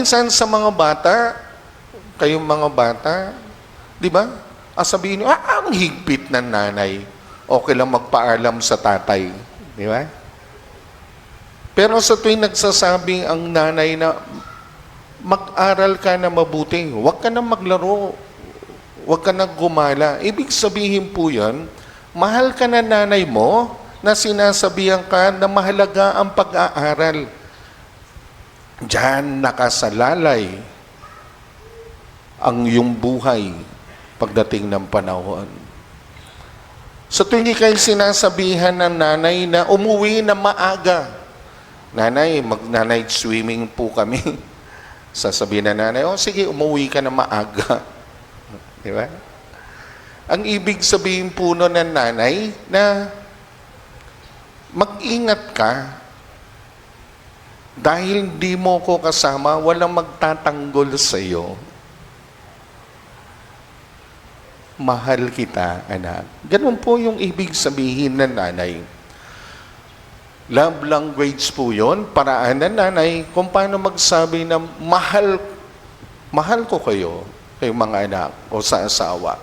Minsan sa mga bata, kayong mga bata, di ba? Sabihin nyo, ang higpit ng nanay. Okay lang magpaalam sa tatay. Di ba? Pero sa tuwing nagsasabing ang nanay na mag-aral ka na mabuti, huwag ka na maglaro, huwag ka na gumala. Ibig sabihin po yan, mahal ka na nanay mo na sinasabihan ka na mahalaga ang pag-aaral. Diyan nakasalalay ang iyong buhay pagdating ng panahon. Sa tuwing kayo sinasabihan ng nanay na umuwi na maaga, nanay, mag-night swimming po kami. Sasabihin na nanay, sige, umuwi ka na maaga. Di ba? Ang ibig sabihin po nun ng nanay na mag-ingat ka dahil di mo ko kasama, walang magtatanggol sa iyo. Mahal kita, anak. Ganun po yung ibig sabihin ng nanay. Love language po yun, paraan ng nanay kung paano magsabi na mahal ko kayo, kayong mga anak o sa asawa.